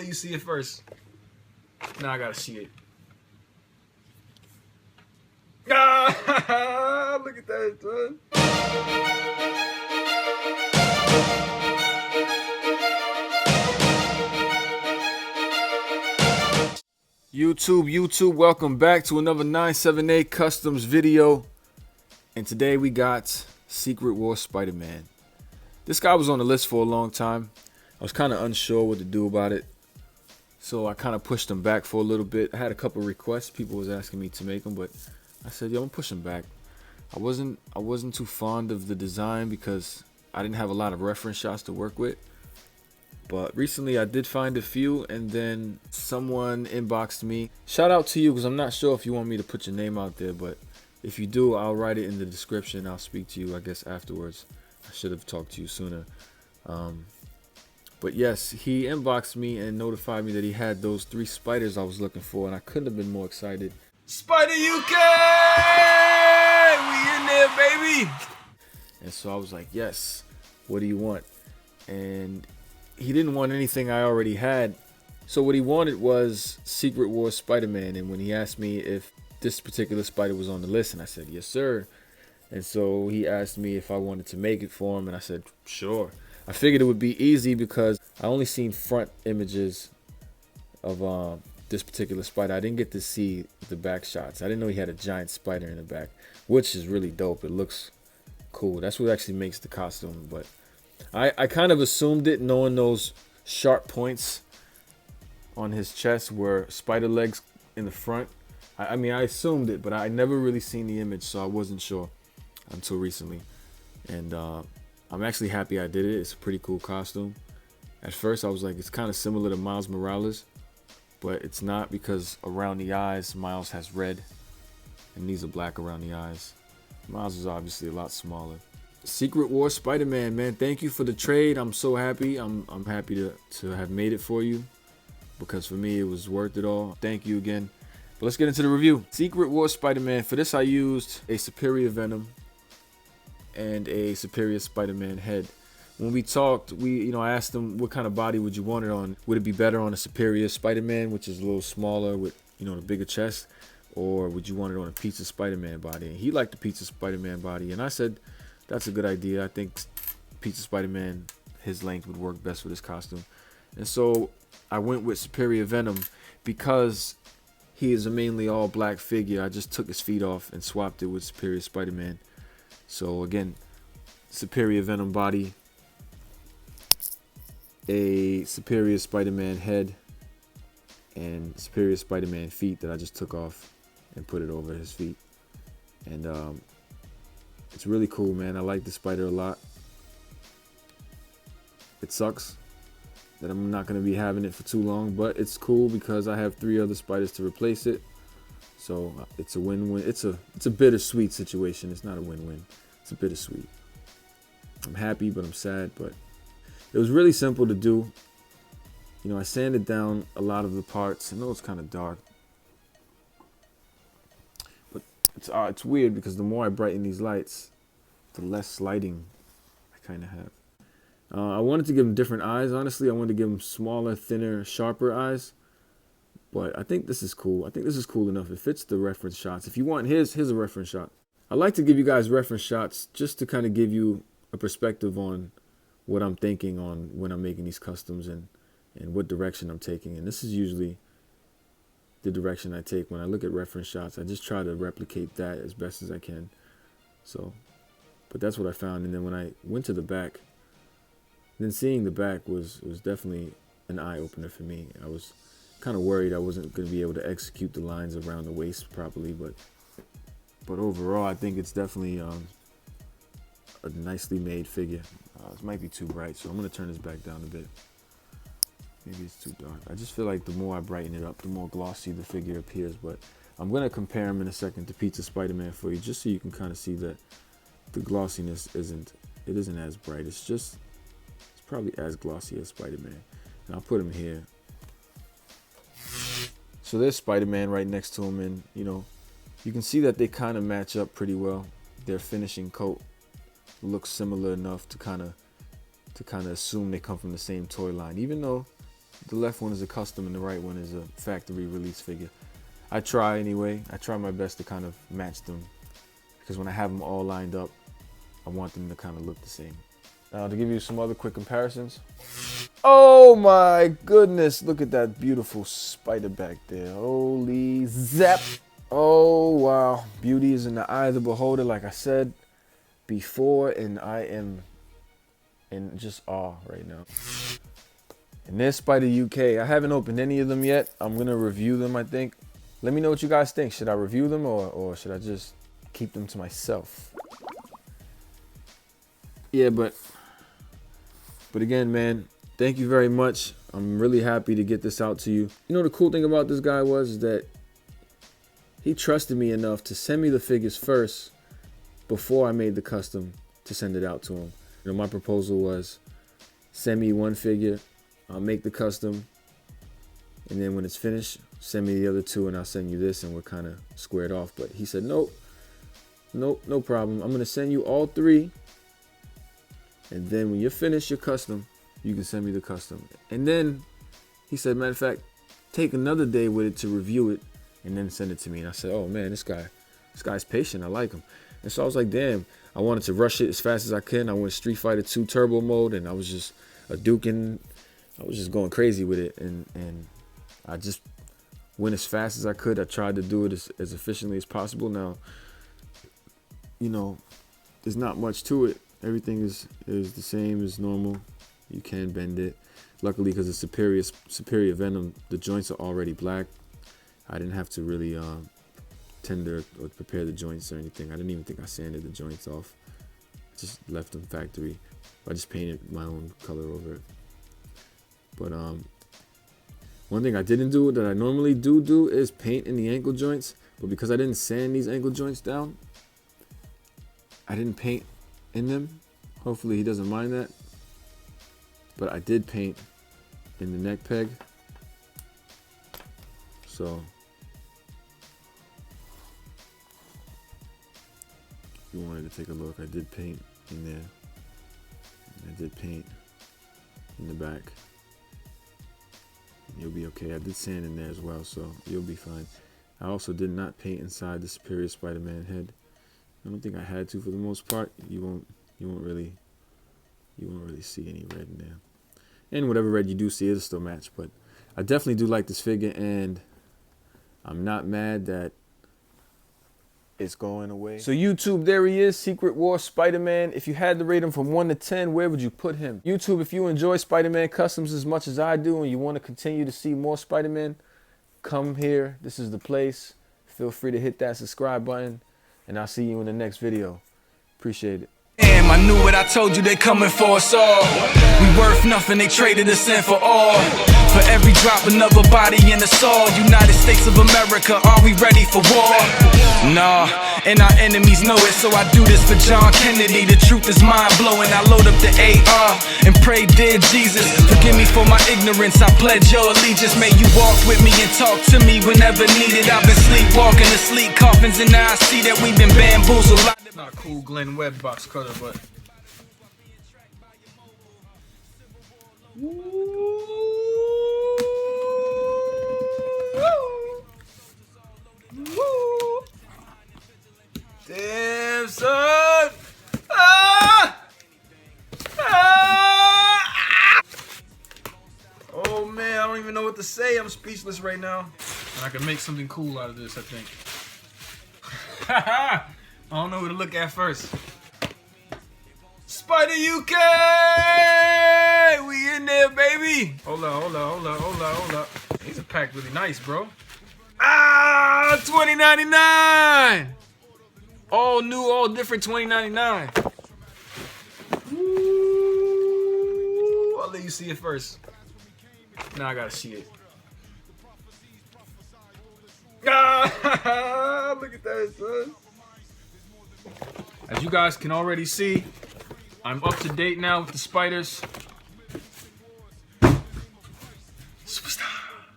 let you see it first. Now I gotta see it. Ah, look at that, son. YouTube, welcome back to another 978 Customs video. And today we got Secret War Spider-Man. This guy was on the list for a long time. I was kind of unsure what to do about it, so I kind of pushed him back for a little bit. I had a couple requests. People was asking me to make them, but I said, yo, I'm gonna push him back. I wasn't too fond of the design because I didn't have a lot of reference shots to work with. But recently I did find a few, and then someone inboxed me. Shout out to you, because I'm not sure if you want me to put your name out there, but if you do, I'll write it in the description. I'll speak to you, I guess, afterwards. I should have talked to you sooner. But yes, he inboxed me and notified me that he had those 3 spiders I was looking for, and I couldn't have been more excited. Spider UK! We in there, baby! And so I was like, yes, what do you want? And he didn't want anything I already had. So what he wanted was Secret War Spider-Man. And when he asked me if this particular spider was on the list, and I said, yes, sir. And so he asked me if I wanted to make it for him, and I said, sure. I figured it would be easy because I only seen front images of this particular spider. I didn't get to see the back shots. I didn't know he had a giant spider in the back, which is really dope. It looks cool. That's what actually makes the costume. But I kind of assumed it, knowing those sharp points on his chest were spider legs in the front. I mean, I assumed it, but I never really seen the image, so I wasn't sure until recently. And I'm actually happy I did it. It's a pretty cool costume. At first, I was like, it's kind of similar to Miles Morales, but it's not, because around the eyes, Miles has red, and these are black around the eyes. Miles is obviously a lot smaller. Secret War Spider-Man, man, thank you for the trade. I'm so happy. I'm happy to have made it for you, because for me, it was worth it all. Thank you again. But let's get into the review. Secret War Spider-Man. For this, I used a Superior Venom and a Superior Spider-Man head. When we talked, I asked him what kind of body would you want it on. Would it be better on a Superior Spider-Man, which is a little smaller with, the bigger chest, or would you want it on a Pizza Spider-Man body? And he liked the Pizza Spider-Man body, and I said, that's a good idea. I think Pizza Spider-Man, his length would work best for this costume. And so I went with Superior Venom because he is a mainly all black figure. I just took his feet off and swapped it with Superior Spider-Man. So again, Superior Venom body, a Superior Spider-Man head, and Superior Spider-Man feet that I just took off and put it over his feet. And it's really cool, man. I like the spider a lot. It sucks that I'm not going to be having it for too long, but it's cool because I have 3 other spiders to replace it. So it's a win-win. It's a bittersweet situation. It's not a win-win. It's a bittersweet. I'm happy, but I'm sad. But it was really simple to do. I sanded down a lot of the parts. I know it's kind of dark, but it's weird because the more I brighten these lights, the less lighting I kind of have. I wanted to give him different eyes. Honestly, I wanted to give him smaller, thinner, sharper eyes. But I think this is cool. I think this is cool enough. It fits the reference shots. If you want, here's a reference shot. I like to give you guys reference shots just to kind of give you a perspective on what I'm thinking on when I'm making these customs and what direction I'm taking. And this is usually the direction I take when I look at reference shots. I just try to replicate that as best as I can. So, but that's what I found. And then when I went to the back, then seeing the back was definitely an eye-opener for me. I was kind of worried I wasn't going to be able to execute the lines around the waist properly, but overall I think it's definitely a nicely made figure. It might be too bright, so I'm going to turn this back down a bit. Maybe it's too dark. I just feel like the more I brighten it up, the more glossy the figure appears. But I'm going to compare him in a second to Pizza Spider-Man for you, just so you can kind of see that the glossiness isn't as bright. It's probably as glossy as Spider-Man. And I'll put him here. So there's Spider-Man right next to him, and you can see that they kind of match up pretty well. Their finishing coat looks similar enough to kind of assume they come from the same toy line, even though The left one is a custom and the right one is a factory release figure. I try anyway. I try my best to kind of match them because when I have them all lined up, I want them to kind of look the same. Now to give you some other quick comparisons. Oh my goodness, look at that beautiful spider back there. Holy zap. Oh wow, beauty is in the eye of the beholder, like I said before, and I am in just awe right now. And there's Spider UK. I haven't opened any of them yet. I'm gonna review them, I think. Let me know what you guys think. Should I review them or should I just keep them to myself? Yeah, but again, man, thank you very much. I'm really happy to get this out to you. You know, the cool thing about this guy was that he trusted me enough to send me the figures first before I made the custom to send it out to him. You know, my proposal was send me one figure, I'll make the custom, and then when it's finished, send me the other two and I'll send you this and we're kind of squared off. But he said, nope, no problem. I'm going to send you all three. And then when you're finished your custom, you can send me the custom. And then he said, matter of fact, take another day with it to review it and then send it to me. And I said, oh man, this guy's patient. I like him. And so I was like, damn, I wanted to rush it as fast as I can. I went Street Fighter 2 Turbo mode and I was just duking. I was just going crazy with it. And I just went as fast as I could. I tried to do it as efficiently as possible. Now, you know, there's not much to it. Everything is the same as normal. You can bend it. Luckily, because it's superior Venom, the joints are already black. I didn't have to really tender or prepare the joints or anything. I didn't even think I sanded the joints off. Just left them factory. I just painted my own color over it. But one thing I didn't do that I normally do is paint in the ankle joints. But because I didn't sand these ankle joints down, I didn't paint in them. Hopefully he doesn't mind that. But I did paint in the neck peg. So if you wanted to take a look, I did paint in there. And I did paint in the back. You'll be okay. I did sand in there as well, so you'll be fine. I also did not paint inside the Superior Spider-Man head. I don't think I had to for the most part. You won't really see any red in there. And whatever red you do see, it'll still match. But I definitely do like this figure, and I'm not mad that it's going away. So YouTube, there he is, Secret War Spider-Man. If you had to rate him from 1 to 10, where would you put him? YouTube, if you enjoy Spider-Man customs as much as I do and you want to continue to see more Spider-Man, come here. This is the place. Feel free to hit that subscribe button, and I'll see you in the next video. Appreciate it. Damn, I knew what I told you, they coming for us all. We worth nothing, they traded us in for all. For every drop, another body in the soil. United States of America, are we ready for war? Nah, and our enemies know it, so I do this for John Kennedy. The truth is mind-blowing. I load up the AR and pray, dear Jesus, forgive me for my ignorance. I pledge your allegiance. May you walk with me and talk to me whenever needed. I've been sleepwalking to sleep coffins, and now I see that we've been bamboozled. Not cool Glenn Webb box cutter, but damn son! Oh man, I don't even know what to say. I'm speechless right now. And I can make something cool out of this, I think. I don't know who to look at first. Spider UK! We in there, baby! Hold up. These are packed really nice, bro. Ah, $20.99! All new, all different $20.99. Ooh, I'll let you see it first. Now I gotta see it. Ah, look at that, son. As you guys can already see, I'm up to date now with the spiders.